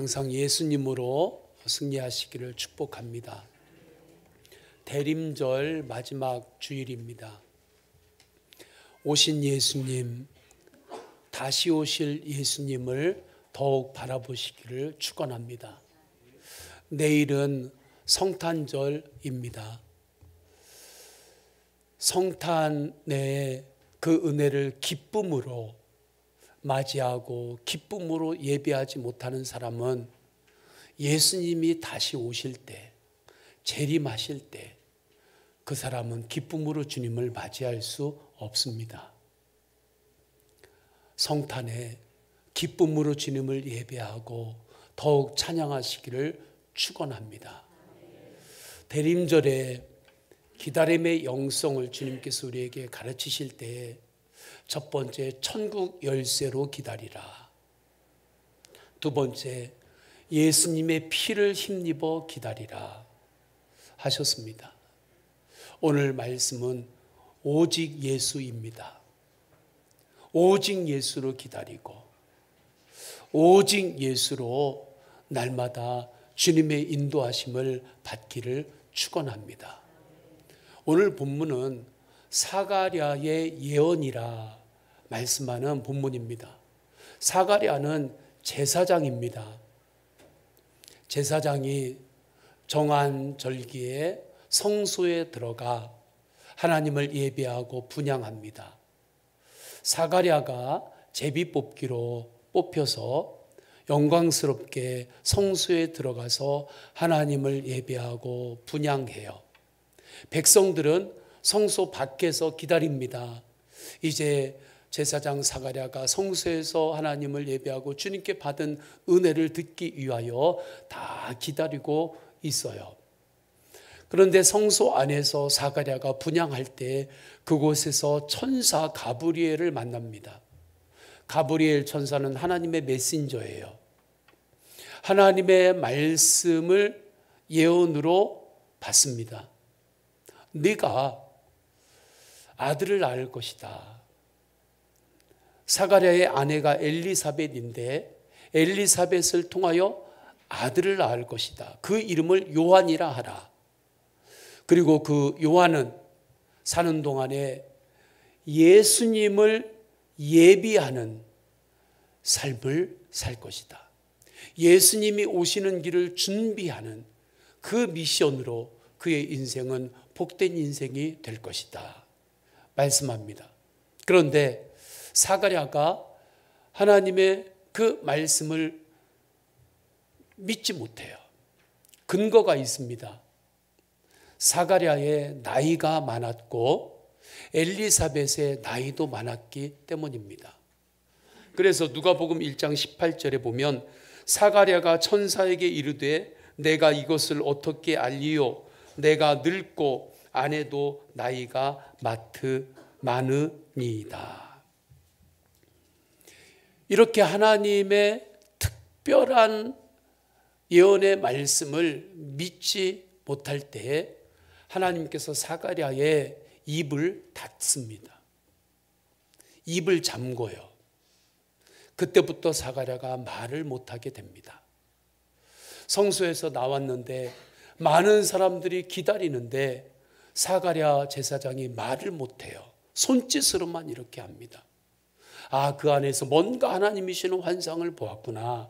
항상 예수님으로 승리하시기를 축복합니다. 대림절 마지막 주일입니다. 오신 예수님, 다시 오실 예수님을 더욱 바라보시기를 축원합니다. 내일은 성탄절입니다. 성탄의 그 은혜를 기쁨으로 맞이하고 기쁨으로 예배하지 못하는 사람은 예수님이 다시 오실 때, 재림하실 때 그 사람은 기쁨으로 주님을 맞이할 수 없습니다. 성탄에 기쁨으로 주님을 예배하고 더욱 찬양하시기를 축원합니다. 대림절에 기다림의 영성을 주님께서 우리에게 가르치실 때 첫 번째, 천국 열쇠로 기다리라. 두 번째, 예수님의 피를 힘입어 기다리라 하셨습니다. 오늘 말씀은 오직 예수입니다. 오직 예수로 기다리고 오직 예수로 날마다 주님의 인도하심을 받기를 축원합니다. 오늘 본문은 사가랴의 예언이라 말씀하는 본문입니다. 사가랴는 제사장입니다. 제사장이 정한 절기에 성소에 들어가 하나님을 예배하고 분향합니다. 사가랴가 제비뽑기로 뽑혀서 영광스럽게 성소에 들어가서 하나님을 예배하고 분향해요. 백성들은 성소 밖에서 기다립니다. 이제 제사장 사가랴가 성소에서 하나님을 예배하고 주님께 받은 은혜를 듣기 위하여 다 기다리고 있어요. 그런데 성소 안에서 사가랴가 분향할 때 그곳에서 천사 가브리엘을 만납니다. 가브리엘 천사는 하나님의 메신저예요. 하나님의 말씀을 예언으로 받습니다. 네가 아들을 낳을 것이다. 사가랴의 아내가 엘리사벳인데 엘리사벳을 통하여 아들을 낳을 것이다. 그 이름을 요한이라 하라. 그리고 그 요한은 사는 동안에 예수님을 예비하는 삶을 살 것이다. 예수님이 오시는 길을 준비하는 그 미션으로 그의 인생은 복된 인생이 될 것이다 말씀합니다. 그런데 사가랴가 하나님의 그 말씀을 믿지 못해요. 근거가 있습니다. 사가랴의 나이가 많았고 엘리사벳의 나이도 많았기 때문입니다. 그래서 누가복음 1장 18절에 보면 사가랴가 천사에게 이르되 내가 이것을 어떻게 알리요? 내가 늙고 아내도 나이가 많으니이다. 이렇게 하나님의 특별한 예언의 말씀을 믿지 못할 때에 하나님께서 사가랴의 입을 닫습니다. 입을 잠궈요. 그때부터 사가랴가 말을 못하게 됩니다. 성소에서 나왔는데 많은 사람들이 기다리는데 사가랴 제사장이 말을 못해요. 손짓으로만 이렇게 합니다. 아, 그 안에서 뭔가 하나님이시는 환상을 보았구나.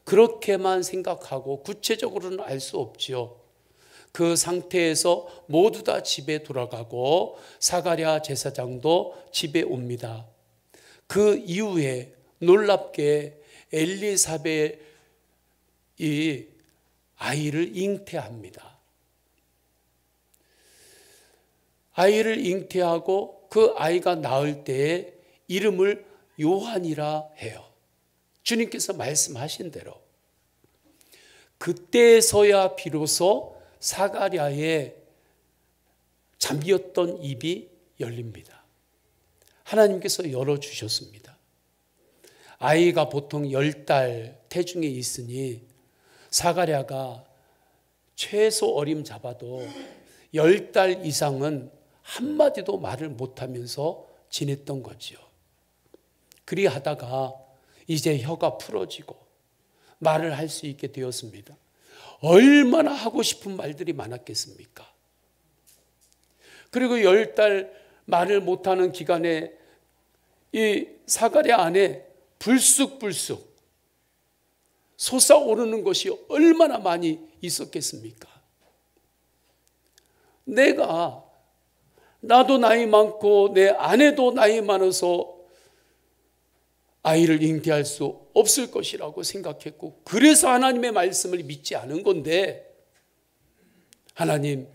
그렇게만 생각하고 구체적으로는 알 수 없지요. 그 상태에서 모두 다 집에 돌아가고 사가랴 제사장도 집에 옵니다. 그 이후에 놀랍게 엘리사벳이 아이를 잉태합니다. 아이를 잉태하고 그 아이가 낳을 때에 이름을 요한이라 해요. 주님께서 말씀하신 대로. 그때서야 비로소 사가랴의 잠겼던 입이 열립니다. 하나님께서 열어주셨습니다. 아이가 보통 10달 태중에 있으니 사가랴가 최소 어림잡아도 10달 이상은 한마디도 말을 못하면서 지냈던 거지요. 그리 하다가 이제 혀가 풀어지고 말을 할 수 있게 되었습니다. 얼마나 하고 싶은 말들이 많았겠습니까? 그리고 10달 말을 못하는 기간에 이 사가랴 안에 불쑥불쑥 솟아오르는 것이 얼마나 많이 있었겠습니까? 나도 나이 많고 내 아내도 나이 많아서 아이를 잉태할 수 없을 것이라고 생각했고, 그래서 하나님의 말씀을 믿지 않은 건데, 하나님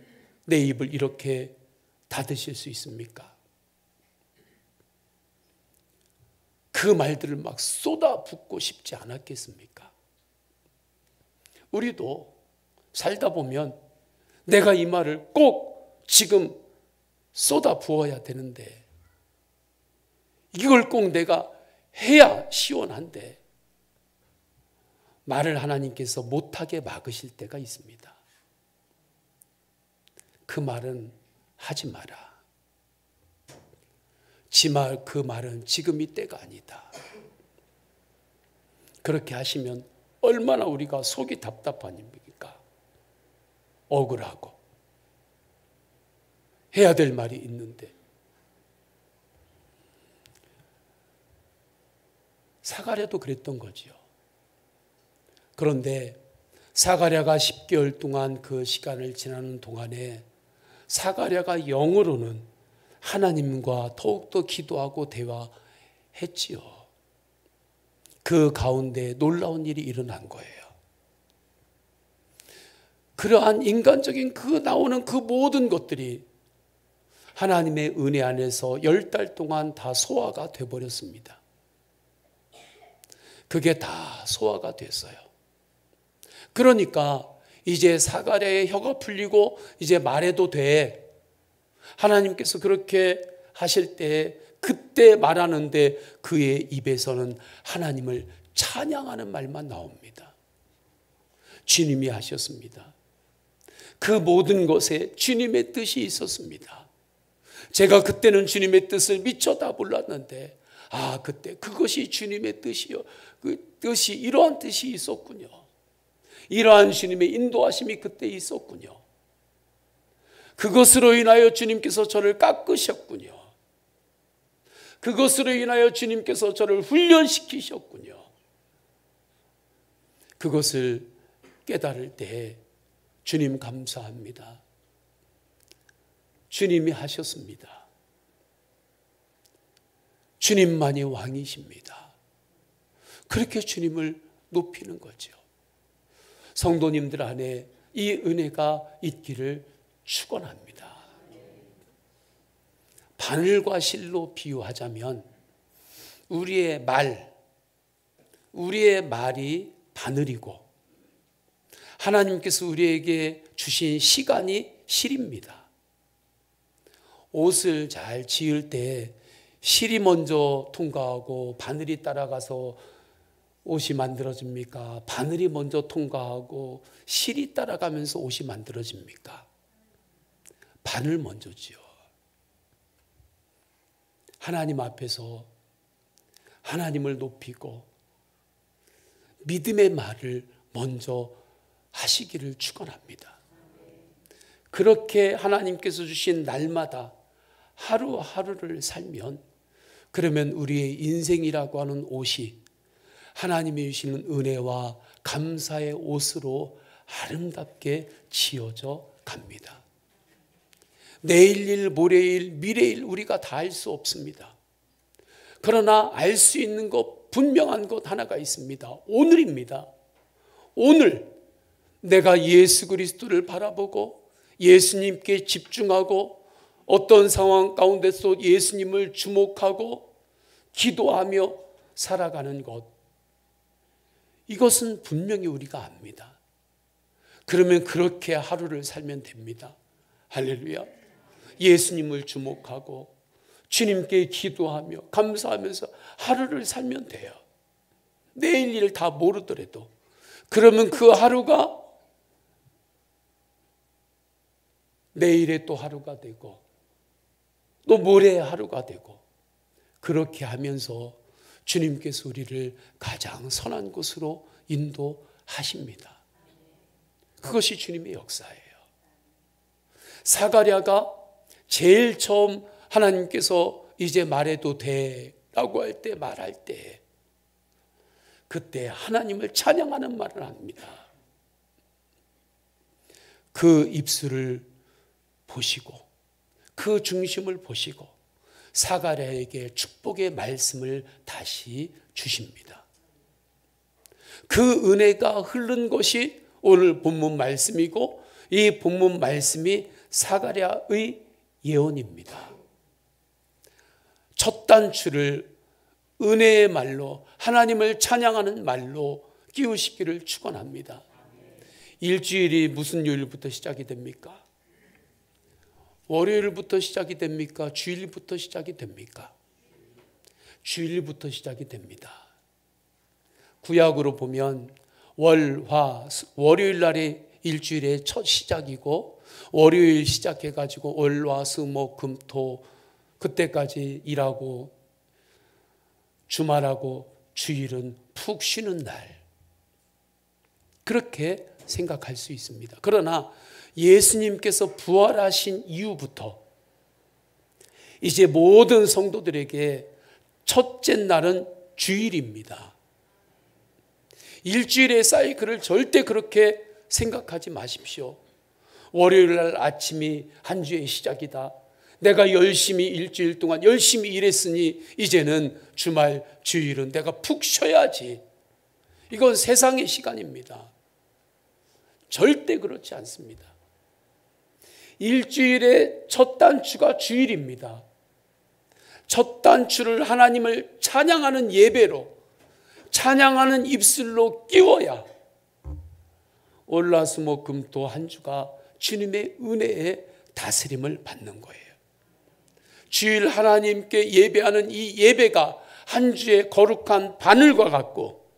내 입을 이렇게 닫으실 수 있습니까? 그 말들을 막 쏟아붓고 싶지 않았겠습니까? 우리도 살다 보면 내가 이 말을 꼭 지금 쏟아부어야 되는데, 이걸 꼭 내가 해야 시원한데 말을 하나님께서 못하게 막으실 때가 있습니다. 그 말은 하지 마라. 그 말은 지금 이 때가 아니다. 그렇게 하시면 얼마나 우리가 속이 답답합니까? 억울하고 해야 될 말이 있는데. 사가랴도 그랬던 거지요. 그런데 사가랴가 10개월 동안 그 시간을 지나는 동안에 사가랴가 영으로는 하나님과 더욱더 기도하고 대화했지요. 그 가운데 놀라운 일이 일어난 거예요. 그러한 인간적인 나오는 그 모든 것들이 하나님의 은혜 안에서 10달 동안 다 소화가 돼버렸습니다. 그게 다 소화가 됐어요. 그러니까 이제 사가랴의 혀가 풀리고 이제 말해도 돼. 하나님께서 그렇게 하실 때 그때 말하는데 그의 입에서는 하나님을 찬양하는 말만 나옵니다. 주님이 하셨습니다. 그 모든 것에 주님의 뜻이 있었습니다. 제가 그때는 주님의 뜻을 미처 다 몰랐는데, 그때 그것이 주님의 뜻이요. 그 뜻이 이러한 뜻이 있었군요. 이러한 주님의 인도하심이 그때 있었군요. 그것으로 인하여 주님께서 저를 깎으셨군요. 그것으로 인하여 주님께서 저를 훈련시키셨군요. 그것을 깨달을 때 주님 감사합니다. 주님이 하셨습니다. 주님만이 왕이십니다. 그렇게 주님을 높이는 거죠. 성도님들 안에 이 은혜가 있기를 축원합니다. 바늘과 실로 비유하자면 우리의 말이 바늘이고 하나님께서 우리에게 주신 시간이 실입니다. 옷을 잘 지을 때 실이 먼저 통과하고 바늘이 따라가서 옷이 만들어집니까? 바늘이 먼저 통과하고 실이 따라가면서 옷이 만들어집니까? 바늘 먼저지요. 하나님 앞에서 하나님을 높이고 믿음의 말을 먼저 하시기를 축원합니다. 그렇게 하나님께서 주신 날마다 하루하루를 살면, 그러면 우리의 인생이라고 하는 옷이 하나님이 주시는 은혜와 감사의 옷으로 아름답게 지어져 갑니다. 내일 일, 모레일, 미래일 우리가 다 알 수 없습니다. 그러나 알 수 있는 것, 분명한 것 하나가 있습니다. 오늘입니다. 오늘 내가 예수 그리스도를 바라보고 예수님께 집중하고 어떤 상황 가운데서 예수님을 주목하고 기도하며 살아가는 것, 이것은 분명히 우리가 압니다. 그러면 그렇게 하루를 살면 됩니다. 할렐루야. 예수님을 주목하고 주님께 기도하며 감사하면서 하루를 살면 돼요. 내일 일 다 모르더라도. 그러면 그 하루가 내일의 또 하루가 되고 또 모레의 하루가 되고, 그렇게 하면서 주님께서 우리를 가장 선한 곳으로 인도하십니다. 그것이 주님의 역사예요. 사가랴가 제일 처음 하나님께서 이제 말해도 돼 라고 할 때, 말할 때, 그때 하나님을 찬양하는 말을 합니다. 그 입술을 보시고 그 중심을 보시고 사가랴에게 축복의 말씀을 다시 주십니다. 그 은혜가 흐른 것이 오늘 본문 말씀이고, 이 본문 말씀이 사가랴의 예언입니다. 첫 단추를 은혜의 말로, 하나님을 찬양하는 말로 끼우시기를 축원합니다. 일주일이 무슨 요일부터 시작이 됩니까? 월요일부터 시작이 됩니까? 주일부터 시작이 됩니까? 주일부터 시작이 됩니다. 구약으로 보면 월요일 날이 일주일의 첫 시작이고, 월요일 시작해가지고 월, 화, 수, 목, 금, 토 그때까지 일하고, 주말하고 주일은 푹 쉬는 날, 그렇게 생각할 수 있습니다. 그러나 예수님께서 부활하신 이후부터 이제 모든 성도들에게 첫째 날은 주일입니다. 일주일의 사이클을 절대 그렇게 생각하지 마십시오. 월요일 날 아침이 한 주의 시작이다. 내가 열심히 일주일 동안 열심히 일했으니 이제는 주말, 주일은 내가 푹 쉬어야지. 이건 세상의 시간입니다. 절대 그렇지 않습니다. 일주일의 첫 단추가 주일입니다. 첫 단추를 하나님을 찬양하는 예배로, 찬양하는 입술로 끼워야 월화수목금토 한 주가 주님의 은혜의 다스림을 받는 거예요. 주일 하나님께 예배하는 이 예배가 한 주의 거룩한 바늘과 같고,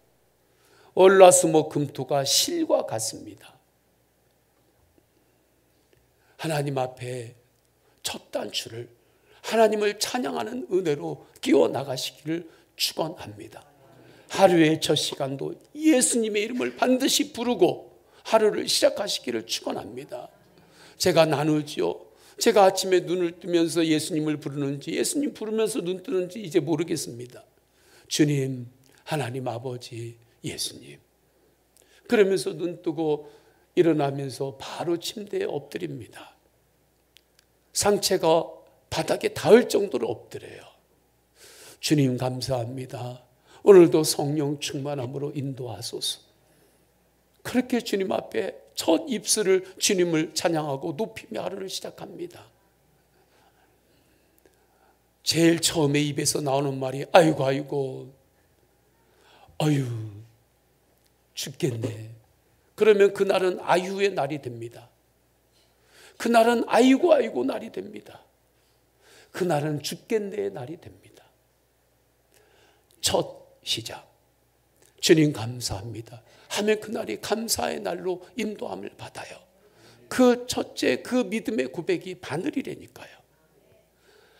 월화수목금토가 실과 같습니다. 하나님 앞에 첫 단추를 하나님을 찬양하는 은혜로 끼워 나가시기를 축원합니다. 하루의 첫 시간도 예수님의 이름을 반드시 부르고 하루를 시작하시기를 축원합니다. 제가 나누지요. 제가 아침에 눈을 뜨면서 예수님을 부르는지, 예수님 부르면서 눈 뜨는지 이제 모르겠습니다. 주님, 하나님 아버지, 예수님. 그러면서 눈 뜨고 일어나면서 바로 침대에 엎드립니다. 상체가 바닥에 닿을 정도로 엎드려요. 주님 감사합니다. 오늘도 성령 충만함으로 인도하소서. 그렇게 주님 앞에 첫 입술을 주님을 찬양하고 높이며 하루를 시작합니다. 제일 처음에 입에서 나오는 말이 아이고 아이고 아유 죽겠네. 그러면 그날은 아유의 날이 됩니다. 그날은 아이고 아이고 날이 됩니다. 그날은 죽겠네의 날이 됩니다. 첫 시작, 주님 감사합니다 하면 그날이 감사의 날로 인도함을 받아요. 그 첫째 그 믿음의 고백이 바늘이라니까요.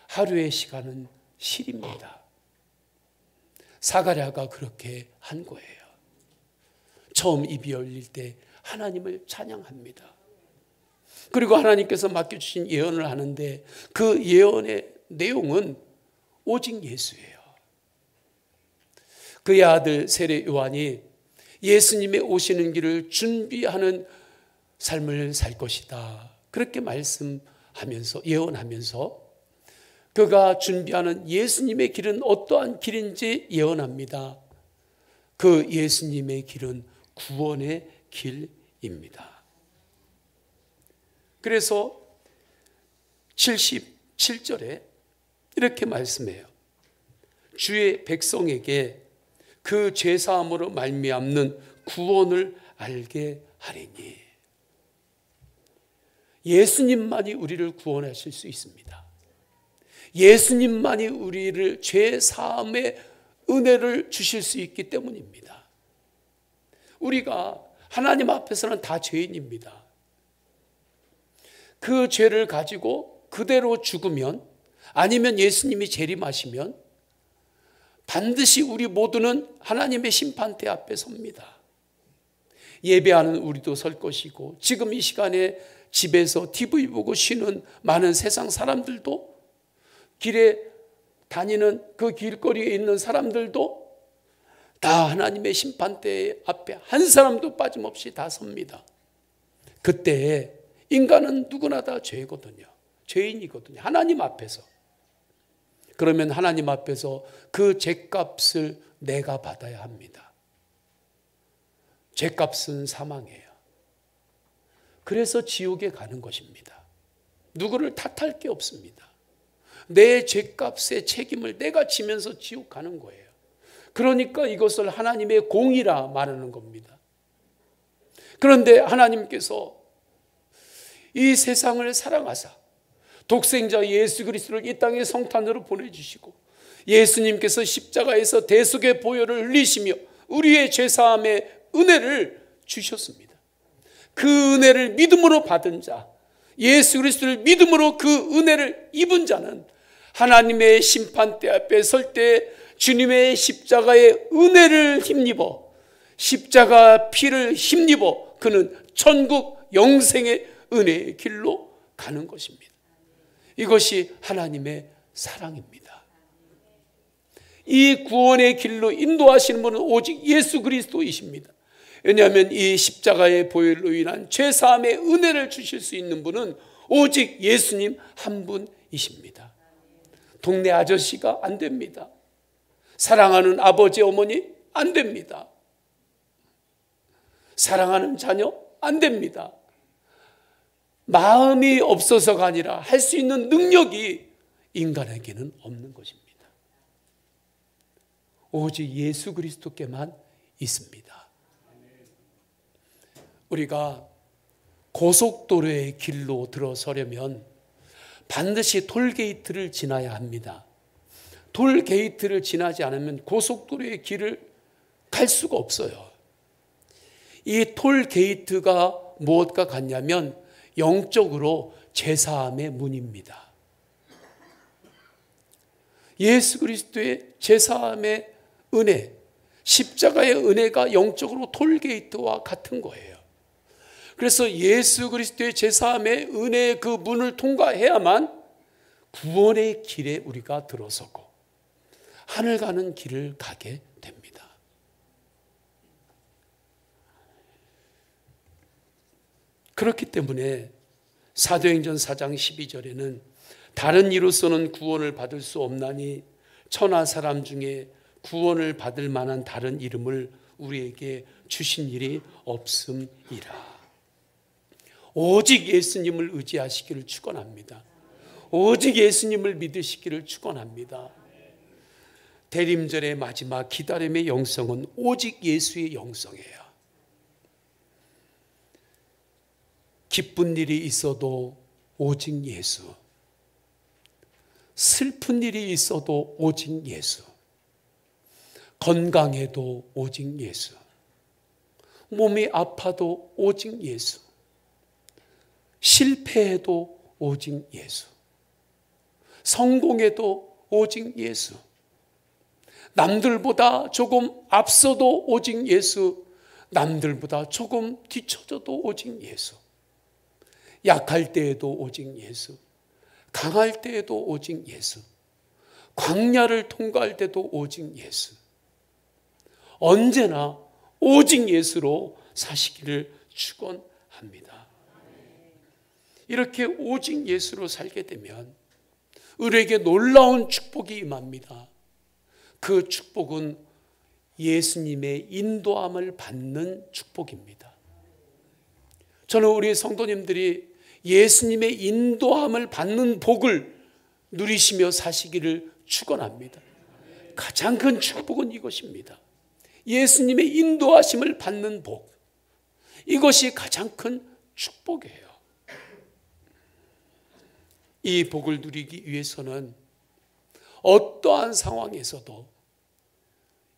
하루의 시간은 실입니다. 사가랴가 그렇게 한 거예요. 처음 입이 열릴 때 하나님을 찬양합니다. 그리고 하나님께서 맡겨주신 예언을 하는데 그 예언의 내용은 오직 예수예요. 그의 아들 세례 요한이 예수님의 오시는 길을 준비하는 삶을 살 것이다, 그렇게 말씀하면서, 예언하면서 그가 준비하는 예수님의 길은 어떠한 길인지 예언합니다. 그 예수님의 길은 구원의 길입니다. 그래서 77절에 이렇게 말씀해요. 주의 백성에게 그 죄사함으로 말미암는 구원을 알게 하리니. 예수님만이 우리를 구원하실 수 있습니다. 예수님만이 우리를 죄사함의 은혜를 주실 수 있기 때문입니다. 우리가 하나님 앞에서는 다 죄인입니다. 그 죄를 가지고 그대로 죽으면, 아니면 예수님이 재림하시면 반드시 우리 모두는 하나님의 심판대 앞에 섭니다. 예배하는 우리도 설 것이고, 지금 이 시간에 집에서 TV 보고 쉬는 많은 세상 사람들도, 길에 다니는 그 길거리에 있는 사람들도 다 하나님의 심판대 앞에 한 사람도 빠짐없이 다 섭니다. 그때 인간은 누구나 다 죄거든요. 죄인이거든요. 하나님 앞에서. 그러면 하나님 앞에서 그 죄값을 내가 받아야 합니다. 죄값은 사망이에요. 그래서 지옥에 가는 것입니다. 누구를 탓할 게 없습니다. 내 죄값의 책임을 내가 지면서 지옥 가는 거예요. 그러니까 이것을 하나님의 공의라 말하는 겁니다. 그런데 하나님께서 이 세상을 사랑하사 독생자 예수 그리스도를 이 땅의 성탄으로 보내주시고, 예수님께서 십자가에서 대속의 보혈을 흘리시며 우리의 죄사함의 은혜를 주셨습니다. 그 은혜를 믿음으로 받은 자, 예수 그리스도를 믿음으로 그 은혜를 입은 자는 하나님의 심판대 앞에 설 때 주님의 십자가의 은혜를 힘입어, 십자가 피를 힘입어 그는 천국 영생의 은혜의 길로 가는 것입니다. 이것이 하나님의 사랑입니다. 이 구원의 길로 인도하시는 분은 오직 예수 그리스도이십니다. 왜냐하면 이 십자가의 보혈로 인한 죄사함의 은혜를 주실 수 있는 분은 오직 예수님 한 분이십니다. 동네 아저씨가 안 됩니다. 사랑하는 아버지 어머니 안 됩니다. 사랑하는 자녀 안 됩니다. 마음이 없어서가 아니라 할 수 있는 능력이 인간에게는 없는 것입니다. 오직 예수 그리스도께만 있습니다. 우리가 고속도로의 길로 들어서려면 반드시 톨게이트를 지나야 합니다. 톨게이트를 지나지 않으면 고속도로의 길을 갈 수가 없어요. 이 톨게이트가 무엇과 같냐면 영적으로 제사함의 문입니다. 예수 그리스도의 제사함의 은혜, 십자가의 은혜가 영적으로 톨게이트와 같은 거예요. 그래서 예수 그리스도의 제사함의 은혜의 그 문을 통과해야만 구원의 길에 우리가 들어서고 하늘 가는 길을 가게 됩니다. 그렇기 때문에 사도행전 4장 12절에는 다른 이로서는 구원을 받을 수 없나니 천하 사람 중에 구원을 받을 만한 다른 이름을 우리에게 주신 일이 없음이라. 오직 예수님을 의지하시기를 축원합니다. 오직 예수님을 믿으시기를 축원합니다. 대림절의 마지막 기다림의 영성은 오직 예수의 영성이에요. 기쁜 일이 있어도 오직 예수, 슬픈 일이 있어도 오직 예수, 건강해도 오직 예수, 몸이 아파도 오직 예수, 실패해도 오직 예수, 성공해도 오직 예수, 남들보다 조금 앞서도 오직 예수, 남들보다 조금 뒤처져도 오직 예수, 약할 때에도 오직 예수, 강할 때에도 오직 예수, 광야를 통과할 때도 오직 예수, 언제나 오직 예수로 사시기를 축원합니다. 이렇게 오직 예수로 살게 되면 우리에게 놀라운 축복이 임합니다. 그 축복은 예수님의 인도함을 받는 축복입니다. 저는 우리 성도님들이 예수님의 인도함을 받는 복을 누리시며 사시기를 축원합니다. 가장 큰 축복은 이것입니다. 예수님의 인도하심을 받는 복, 이것이 가장 큰 축복이에요. 이 복을 누리기 위해서는 어떠한 상황에서도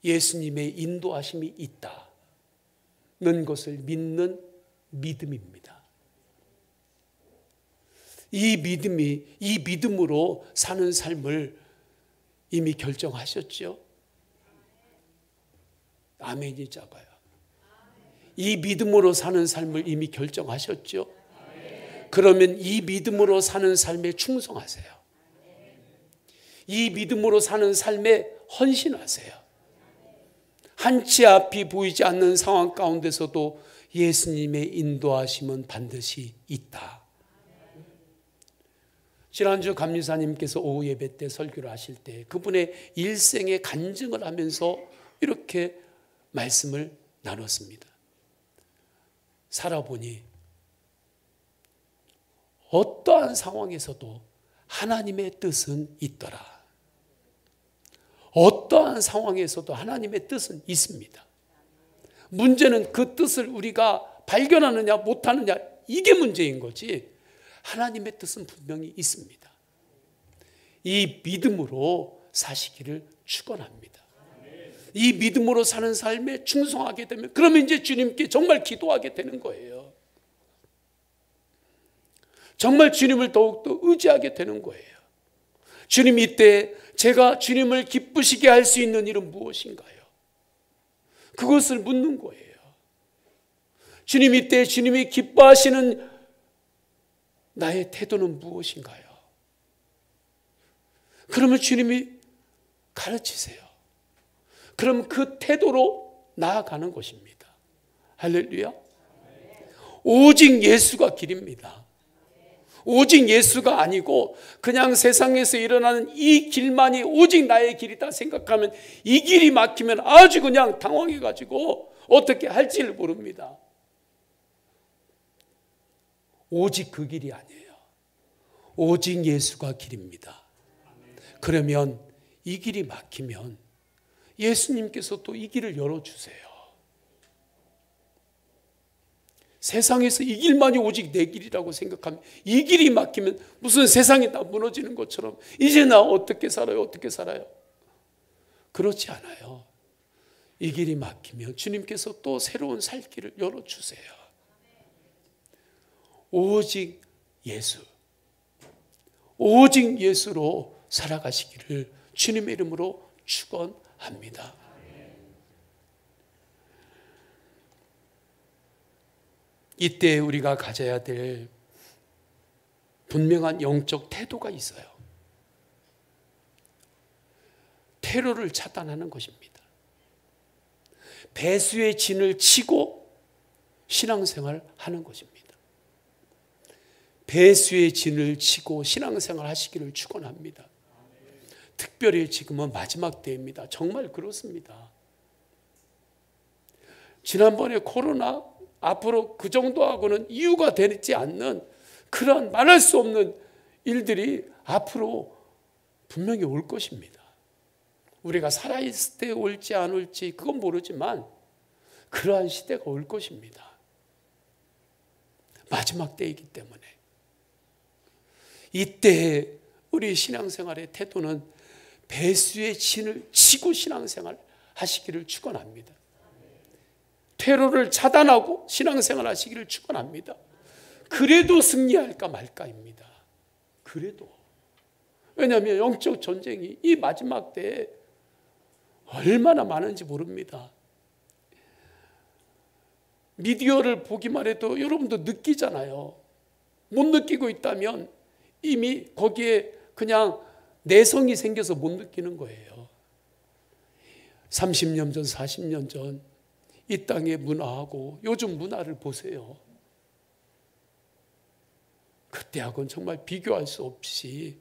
예수님의 인도하심이 있다는 것을 믿는 믿음입니다. 이 믿음으로 사는 삶을 이미 결정하셨죠? 아멘이 작아요. 이 믿음으로 사는 삶을 이미 결정하셨죠? 그러면 이 믿음으로 사는 삶에 충성하세요. 이 믿음으로 사는 삶에 헌신하세요. 한치 앞이 보이지 않는 상황 가운데서도 예수님의 인도하심은 반드시 있다. 지난주 감리사님께서 오후 예배 때 설교를 하실 때 그분의 일생의 간증을 하면서 이렇게 말씀을 나눴습니다. 살아보니 어떠한 상황에서도 하나님의 뜻은 있더라. 어떠한 상황에서도 하나님의 뜻은 있습니다. 문제는 그 뜻을 우리가 발견하느냐 못하느냐, 이게 문제인 거지 하나님의 뜻은 분명히 있습니다. 이 믿음으로 사시기를 축원합니다. 이 믿음으로 사는 삶에 충성하게 되면 그러면 이제 주님께 정말 기도하게 되는 거예요. 정말 주님을 더욱더 의지하게 되는 거예요. 주님, 이때 제가 주님을 기쁘시게 할 수 있는 일은 무엇인가요? 그것을 묻는 거예요. 주님, 이때 주님이 기뻐하시는 나의 태도는 무엇인가요? 그러면 주님이 가르치세요. 그럼 그 태도로 나아가는 것입니다. 할렐루야. 오직 예수가 길입니다. 오직 예수가 아니고 그냥 세상에서 일어나는 이 길만이 오직 나의 길이다 생각하면 이 길이 막히면 아주 그냥 당황해가지고 어떻게 할지를 모릅니다. 오직 그 길이 아니에요. 오직 예수가 길입니다. 그러면 이 길이 막히면 예수님께서 또 이 길을 열어주세요. 세상에서 이 길만이 오직 내 길이라고 생각하면 이 길이 막히면 무슨 세상이 다 무너지는 것처럼 이제 나 어떻게 살아요? 어떻게 살아요? 그렇지 않아요. 이 길이 막히면 주님께서 또 새로운 살 길을 열어주세요. 오직 예수, 오직 예수로 살아가시기를 주님의 이름으로 축원합니다. 이때 우리가 가져야 될 분명한 영적 태도가 있어요. 테러를 차단하는 것입니다. 배수의 진을 치고 신앙생활 하는 것입니다. 배수의 진을 치고 신앙생활 하시기를 축원합니다. 특별히 지금은 마지막 때입니다. 정말 그렇습니다. 지난번에 코로나 앞으로 그 정도하고는 이유가 되지 않는 그런 말할 수 없는 일들이 앞으로 분명히 올 것입니다. 우리가 살아있을 때 올지 안 올지 그건 모르지만 그러한 시대가 올 것입니다. 마지막 때이기 때문에 이때 우리 신앙생활의 태도는 배수의 진을 치고 신앙생활 하시기를 축원합니다. 테러를 차단하고 신앙생활 하시기를 축원합니다. 그래도 승리할까 말까입니다. 그래도. 왜냐하면 영적 전쟁이 이 마지막 때에 얼마나 많은지 모릅니다. 미디어를 보기만 해도 여러분도 느끼잖아요. 못 느끼고 있다면 이미 거기에 그냥 내성이 생겨서 못 느끼는 거예요. 30년 전, 40년 전 이 땅의 문화하고 요즘 문화를 보세요. 그때하고는 정말 비교할 수 없이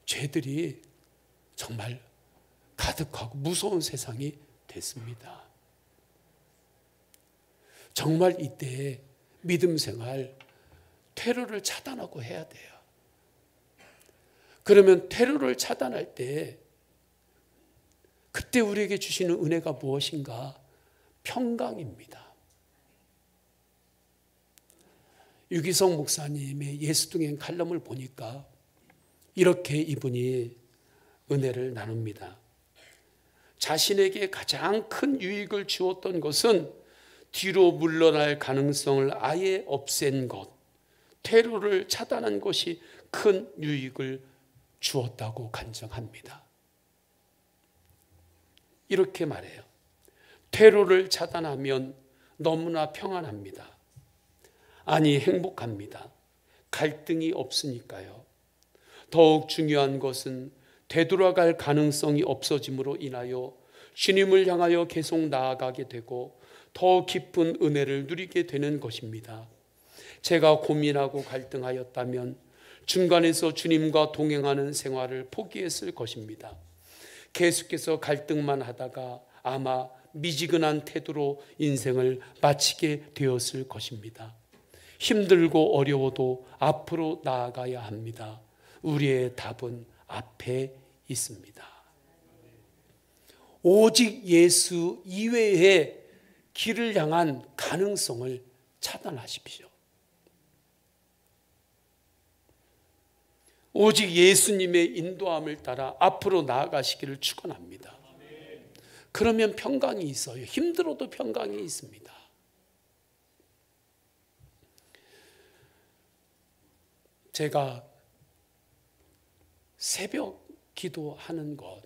죄들이 정말 가득하고 무서운 세상이 됐습니다. 정말 이때 믿음 생활 테러를 차단하고 해야 돼요. 그러면 테러를 차단할 때 그때 우리에게 주시는 은혜가 무엇인가? 평강입니다. 유기성 목사님의 예수동행 칼럼을 보니까 이렇게 이분이 은혜를 나눕니다. 자신에게 가장 큰 유익을 주었던 것은 뒤로 물러날 가능성을 아예 없앤 것, 테러를 차단한 것이 큰 유익을 주었다고 간증합니다. 이렇게 말해요. 테러를 차단하면 너무나 평안합니다. 아니, 행복합니다. 갈등이 없으니까요. 더욱 중요한 것은 되돌아갈 가능성이 없어짐으로 인하여 주님을 향하여 계속 나아가게 되고 더 깊은 은혜를 누리게 되는 것입니다. 제가 고민하고 갈등하였다면 중간에서 주님과 동행하는 생활을 포기했을 것입니다. 계속해서 갈등만 하다가 아마 미지근한 태도로 인생을 마치게 되었을 것입니다. 힘들고 어려워도 앞으로 나아가야 합니다. 우리의 답은 앞에 있습니다. 오직 예수 이외의 길을 향한 가능성을 차단하십시오. 오직 예수님의 인도함을 따라 앞으로 나아가시기를 축원합니다. 그러면 평강이 있어요. 힘들어도 평강이 있습니다. 제가 새벽 기도하는 것,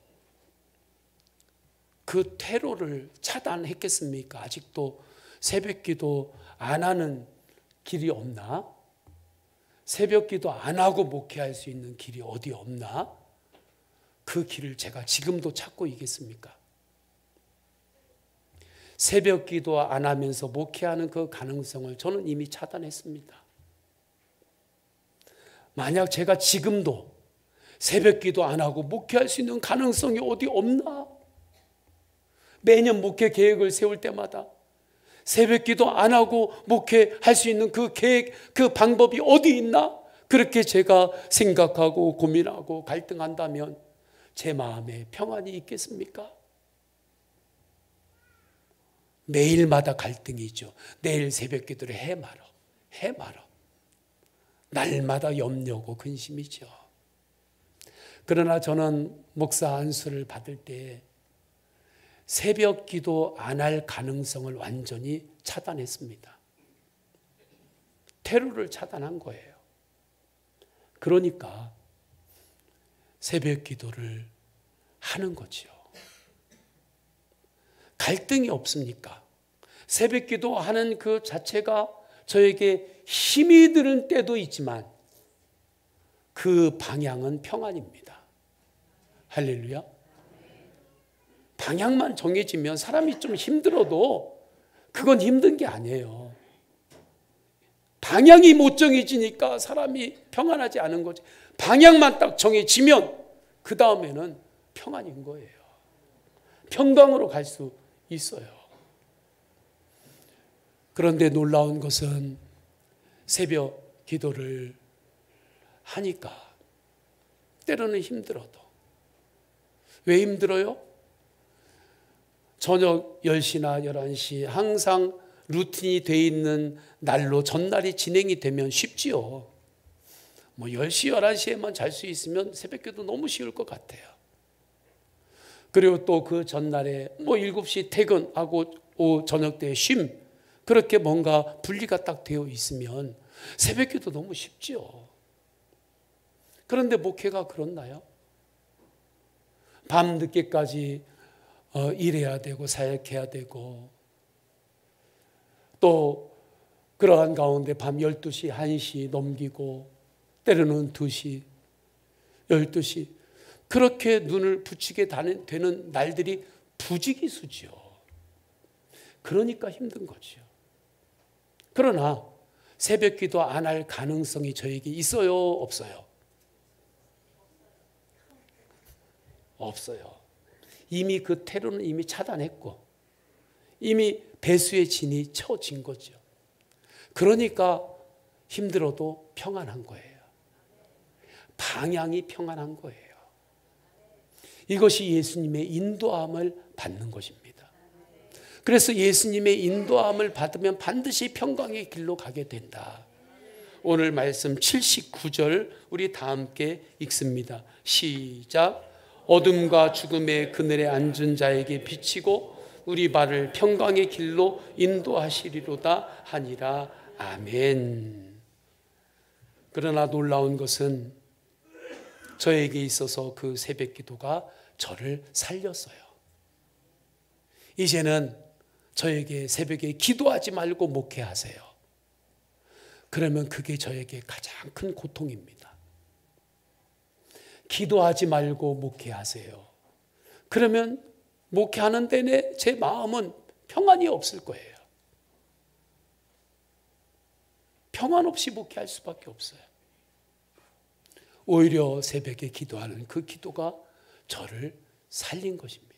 그 테러를 차단했겠습니까? 아직도 새벽 기도 안 하는 길이 없나? 새벽 기도 안 하고 목회할 수 있는 길이 어디 없나? 그 길을 제가 지금도 찾고 있겠습니까? 새벽 기도 안 하면서 목회하는 그 가능성을 저는 이미 차단했습니다. 만약 제가 지금도 새벽 기도 안 하고 목회할 수 있는 가능성이 어디 없나? 매년 목회 계획을 세울 때마다 새벽 기도 안 하고 목회할 수 있는 그 계획, 그 방법이 어디 있나? 그렇게 제가 생각하고 고민하고 갈등한다면 제 마음에 평안이 있겠습니까? 매일마다 갈등이죠. 내일 새벽 기도를 해 말어. 날마다 염려고 근심이죠. 그러나 저는 목사 안수를 받을 때 새벽 기도 안 할 가능성을 완전히 차단했습니다. 테러를 차단한 거예요. 그러니까 새벽 기도를 하는 거죠. 갈등이 없습니까? 새벽 기도하는 그 자체가 저에게 힘이 드는 때도 있지만 그 방향은 평안입니다. 할렐루야. 방향만 정해지면 사람이 좀 힘들어도 그건 힘든 게 아니에요. 방향이 못 정해지니까 사람이 평안하지 않은 거지. 방향만 딱 정해지면 그 다음에는 평안인 거예요. 평강으로 갈 수 있어요. 그런데 놀라운 것은 새벽 기도를 하니까 때로는 힘들어도. 왜 힘들어요? 저녁 10시나 11시 항상 루틴이 돼 있는 날로 전날이 진행이 되면 쉽지요. 10시, 11시에만 잘 수 있으면 새벽기도 너무 쉬울 것 같아요. 그리고 또 그 전날에 7시 퇴근하고 저녁 때 쉼, 그렇게 뭔가 분리가 딱 되어 있으면 새벽기도 너무 쉽지요. 그런데 목회가 그렇나요? 밤 늦게까지 일해야 되고 사역해야 되고 또 그러한 가운데 밤 12시, 1시 넘기고 때로는 2시, 12시 그렇게 눈을 붙이게 되는 날들이 부지기수지요. 그러니까 힘든 거죠. 그러나 새벽 기도 안 할 가능성이 저에게 있어요? 없어요? 없어요. 이미 그 테러는 이미 차단했고 이미 배수의 진이 쳐진 거죠. 그러니까 힘들어도 평안한 거예요. 방향이 평안한 거예요. 이것이 예수님의 인도함을 받는 것입니다. 그래서 예수님의 인도함을 받으면 반드시 평강의 길로 가게 된다. 오늘 말씀 79절 우리 다 함께 읽습니다. 시작. 어둠과 죽음의 그늘에 앉은 자에게 비치고 우리 발을 평강의 길로 인도하시리로다 하니라. 아멘. 그러나 놀라운 것은 저에게 있어서 그 새벽 기도가 저를 살렸어요. 이제는 저에게 새벽에 기도하지 말고 목회하세요. 그러면 그게 저에게 가장 큰 고통입니다. 기도하지 말고 목회하세요. 그러면 목회하는 내내 제 마음은 평안이 없을 거예요. 평안 없이 목회할 수밖에 없어요. 오히려 새벽에 기도하는 그 기도가 저를 살린 것입니다.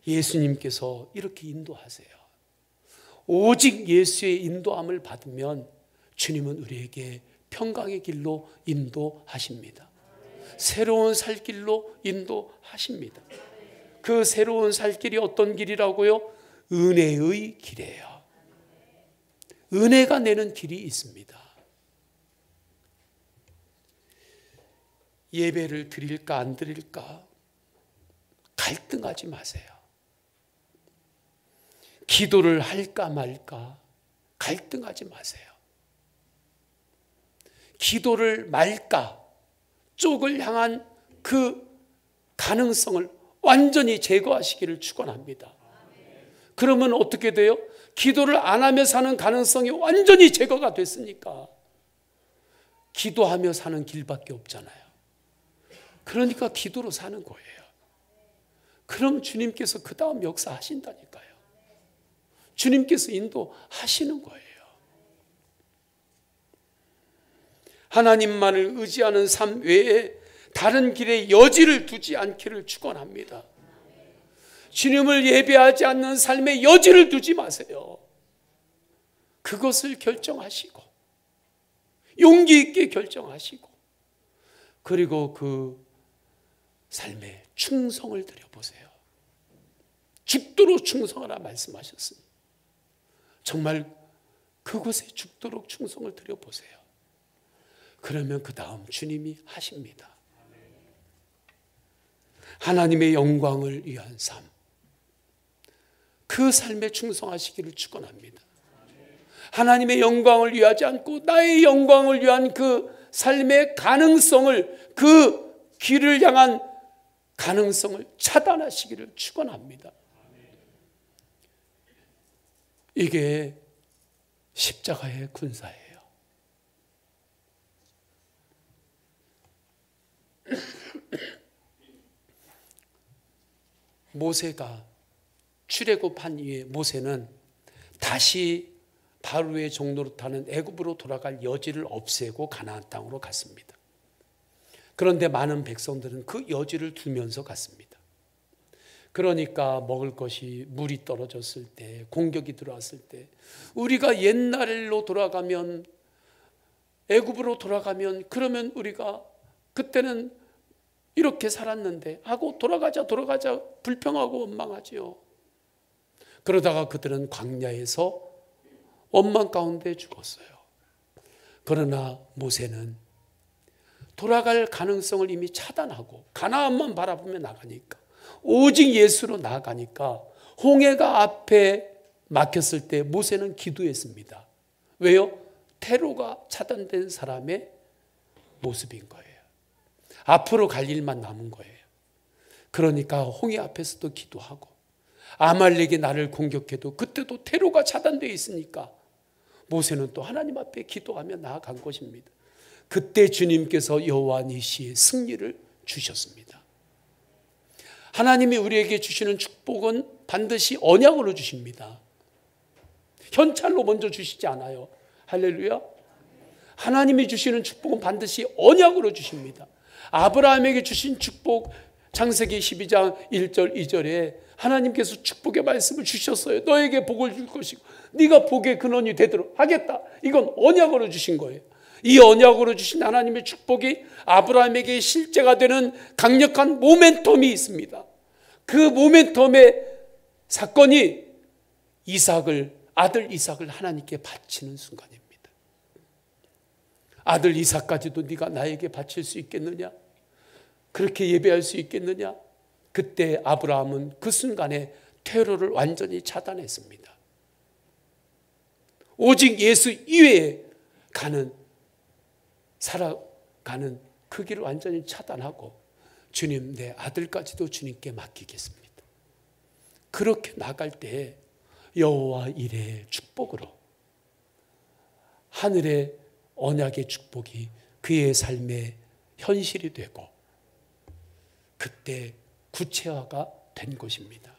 예수님께서 이렇게 인도하세요. 오직 예수의 인도함을 받으면 주님은 우리에게 평강의 길로 인도하십니다. 새로운 살 길로 인도하십니다. 그 새로운 살 길이 어떤 길이라고요? 은혜의 길이에요. 은혜가 내는 길이 있습니다. 예배를 드릴까 안 드릴까 갈등하지 마세요. 기도를 할까 말까 갈등하지 마세요. 기도를 말까 쪽을 향한 그 가능성을 완전히 제거하시기를 축원합니다. 그러면 어떻게 돼요? 기도를 안 하며 사는 가능성이 완전히 제거가 됐으니까 기도하며 사는 길밖에 없잖아요. 그러니까 기도로 사는 거예요. 그럼 주님께서 그 다음 역사하신다니까요. 주님께서 인도하시는 거예요. 하나님만을 의지하는 삶 외에 다른 길에 여지를 두지 않기를 축원합니다. 주님을 예배하지 않는 삶에 여지를 두지 마세요. 그것을 결정하시고 용기 있게 결정하시고 그리고 그 삶에 충성을 드려보세요. 죽도록 충성하라 말씀하셨습니다. 정말 그곳에 죽도록 충성을 드려보세요. 그러면 그 다음 주님이 하십니다. 하나님의 영광을 위한 삶, 그 삶에 충성하시기를 축원합니다. 하나님의 영광을 위하지 않고 나의 영광을 위한 그 삶의 가능성을, 그 길을 향한 가능성을 차단하시기를 축원합니다. 이게 십자가의 군사예요. 모세가 출애굽한 이후에 모세는 다시 바로의 종노릇하는 애굽으로 돌아갈 여지를 없애고 가나안 땅으로 갔습니다. 그런데 많은 백성들은 그 여지를 두면서 갔습니다. 그러니까 먹을 것이 물이 떨어졌을 때, 공격이 들어왔을 때, 우리가 옛날로 돌아가면, 애굽으로 돌아가면, 그러면 우리가 그때는 이렇게 살았는데 하고 돌아가자 불평하고 원망하지요. 그러다가 그들은 광야에서 원망 가운데 죽었어요. 그러나 모세는 돌아갈 가능성을 이미 차단하고 가나안만 바라보며 나가니까, 오직 예수로 나아가니까 홍해가 앞에 막혔을 때 모세는 기도했습니다. 왜요? 테로가 차단된 사람의 모습인 거예요. 앞으로 갈 일만 남은 거예요. 그러니까 홍해 앞에서도 기도하고, 아말렉이 나를 공격해도 그때도 테로가 차단되어 있으니까 모세는 또 하나님 앞에 기도하며 나아간 것입니다. 그때 주님께서 여호와 니시의 승리를 주셨습니다. 하나님이 우리에게 주시는 축복은 반드시 언약으로 주십니다. 현찰로 먼저 주시지 않아요. 할렐루야. 하나님이 주시는 축복은 반드시 언약으로 주십니다. 아브라함에게 주신 축복, 창세기 12장 1절 2절에 하나님께서 축복의 말씀을 주셨어요. 너에게 복을 줄 것이고 네가 복의 근원이 되도록 하겠다. 이건 언약으로 주신 거예요. 이 언약으로 주신 하나님의 축복이 아브라함에게 실제가 되는 강력한 모멘텀이 있습니다. 그 모멘텀의 사건이 아들 이삭을 하나님께 바치는 순간입니다. 아들 이삭까지도 네가 나에게 바칠 수 있겠느냐? 그렇게 예배할 수 있겠느냐? 그때 아브라함은 그 순간에 테러를 완전히 차단했습니다. 오직 예수 이외에 살아가는 그 길을 완전히 차단하고, 주님, 내 아들까지도 주님께 맡기겠습니다. 그렇게 나갈 때 여호와 이레의 축복으로 하늘의 언약의 축복이 그의 삶에 현실이 되고 그때 구체화가 된 것입니다.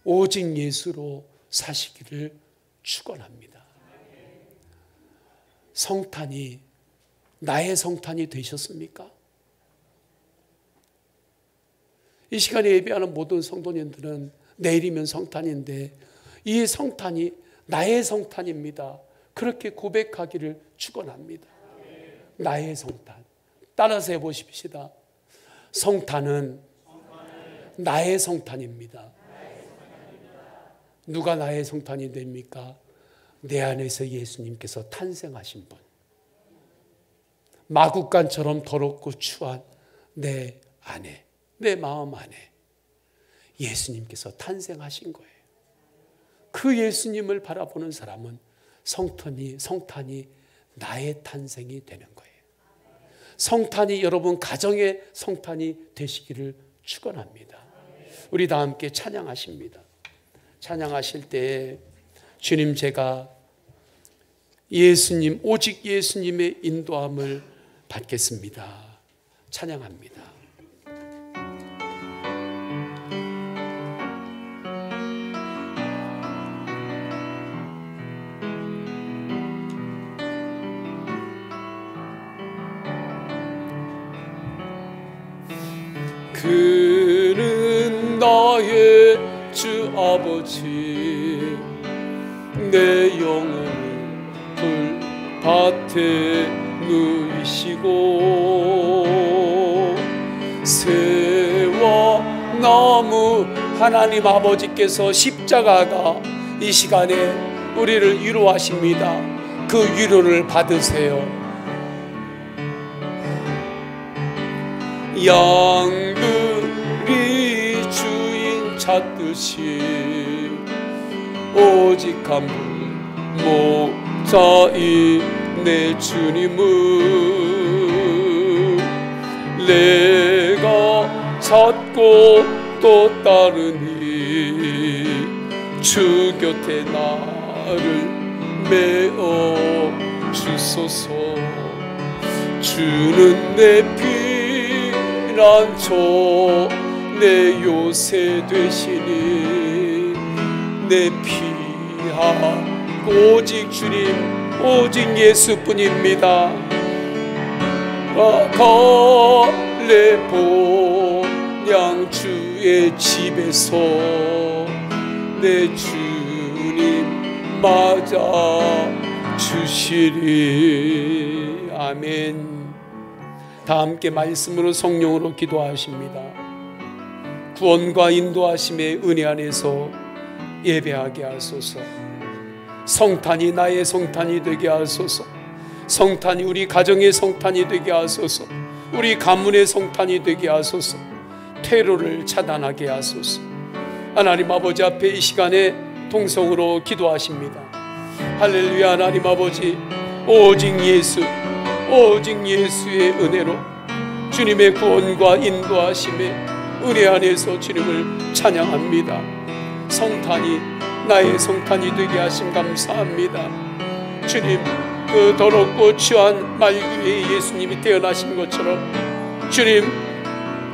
오직 예수로 사시기를 축원합니다. 성탄이 나의 성탄이 되셨습니까? 이 시간에 예배하는 모든 성도님들은 내일이면 성탄인데 이 성탄이 나의 성탄입니다. 그렇게 고백하기를 축원합니다. 나의 성탄. 따라서 해보십시다. 성탄은 나의 성탄입니다. 누가 나의 성탄이 됩니까? 내 안에서 예수님께서 탄생하신 분. 마구간처럼 더럽고 추한 내 안에, 내 마음 안에 예수님께서 탄생하신 거예요. 그 예수님을 바라보는 사람은 성탄이 나의 탄생이 되는 거예요. 성탄이 여러분 가정의 성탄이 되시기를 축원합니다. 우리 다 함께 찬양하십니다. 찬양하실 때 주님, 제가 예수님, 오직 예수님의 인도함을 받겠습니다. 찬양합니다. 그는 나의 주 아버지, 내 영혼을 불밭에 누이시고 새와 나무 하나님 아버지께서 십자가가 이 시간에 우리를 위로하십니다. 그 위로를 받으세요. 양들이 주인 찾듯이 오직 한 분 목자인 내 주님을 내가 찾고 또 따르니 주 곁에 나를 메어 주소서. 주는 내 피난처 내 요새 되시니 내 피하 오직 주님, 오직 예수뿐입니다. 갈래 본향 주의 집에서 내 주님 맞아 주시리. 아멘. 다 함께 말씀으로 성령으로 기도하십니다. 구원과 인도하심의 은혜 안에서 예배하게 하소서. 성탄이 나의 성탄이 되게 하소서. 성탄이 우리 가정의 성탄이 되게 하소서. 우리 가문의 성탄이 되게 하소서. 테러를 차단하게 하소서. 하나님 아버지 앞에 이 시간에 통성으로 기도하십니다. 할렐루야. 하나님 아버지, 오직 예수, 오직 예수의 은혜로 주님의 구원과 인도하심의 은혜 안에서 주님을 찬양합니다. 성탄이 나의 성탄이 되게 하심 감사합니다. 주님, 그 더럽고 추한 말귀에 예수님이 태어나신 것처럼 주님,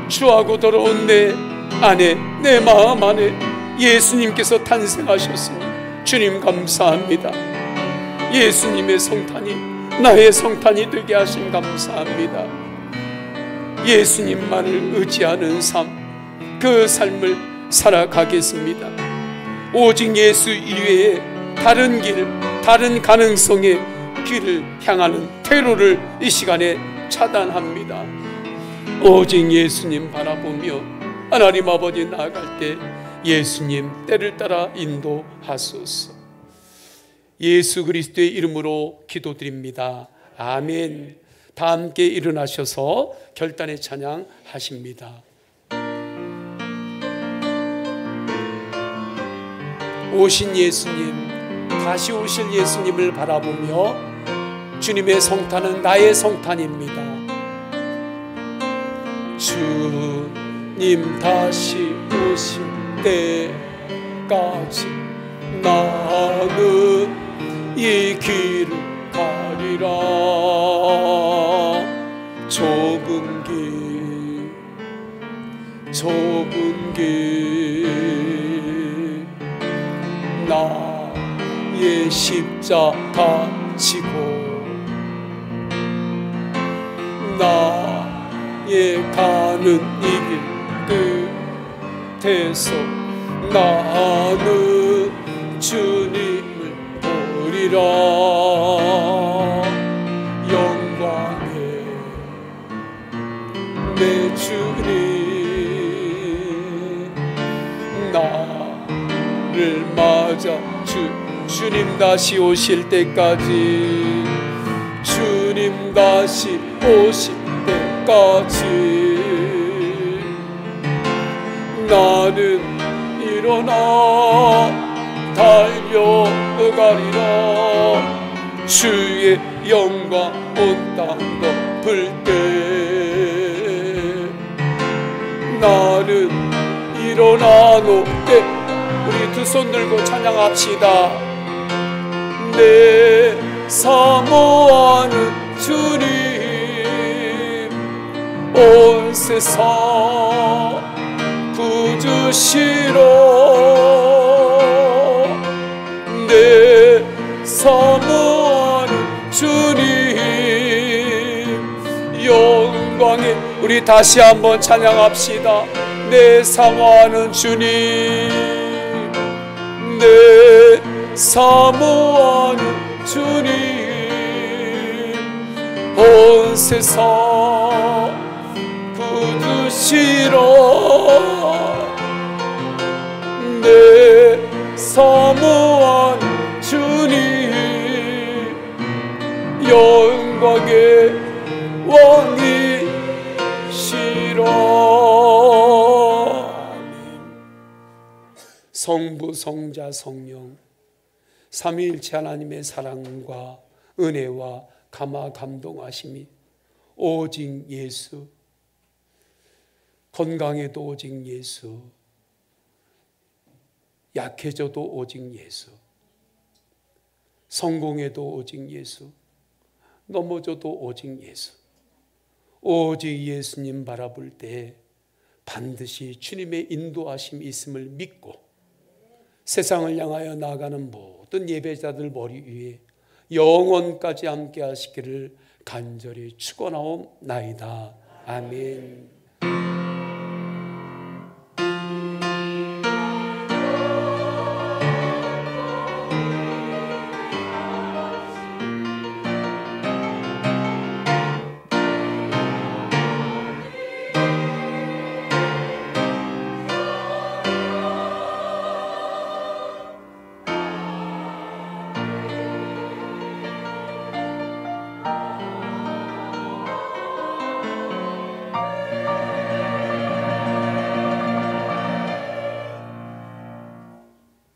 추하고 더러운 내 안에, 내 마음 안에 예수님께서 탄생하셨으니 주님 감사합니다. 예수님의 성탄이 나의 성탄이 되게 하심 감사합니다. 예수님만을 의지하는 삶, 그 삶을 살아가겠습니다. 오직 예수 이외에 다른 길, 다른 가능성의 길을 향하는 테러를 이 시간에 차단합니다. 오직 예수님 바라보며 하나님 아버지 나아갈 때 예수님 때를 따라 인도하소서. 예수 그리스도의 이름으로 기도드립니다. 아멘. 다 함께 일어나셔서 결단의 찬양 하십니다. 오신 예수님, 다시 오실 예수님을 바라보며 주님의 성탄은 나의 성탄입니다. 주님 다시 오실 때까지 나는 이 길을 가리라. 좁은 길 나의 십자가 지고 나의 가는 이 길 끝에서 나는 주님을 보리라. 영광의 내 주님 나를 맞아 주님 다시 오실 때까지, 주님 다시 오실 때까지 나는 일어나 달려가리라. 주의 영광 온 땅 덮을 때 나는 일어나 놓되, 우리 두 손 들고 찬양합시다. 내 사모하는 주님 온 세상 구주시러. 내 사모하는 주님 영광에, 우리 다시 한번 찬양합시다. 내 사모하는 주님, 내 사모하는 주님 온 세상 구주시러. 내 사모하는 주님 영광의 왕이시러. 성부 성자 성령 삼위일체 하나님의 사랑과 은혜와 감화 감동하심이 오직 예수, 건강해도 오직 예수, 약해져도 오직 예수, 성공해도 오직 예수, 넘어져도 오직 예수, 오직 예수님 바라볼 때 반드시 주님의 인도하심이 있음을 믿고 세상을 향하여 나아가는 모든 예배자들 머리 위에 영원까지 함께 하시기를 간절히 축원하옵나이다. 아멘.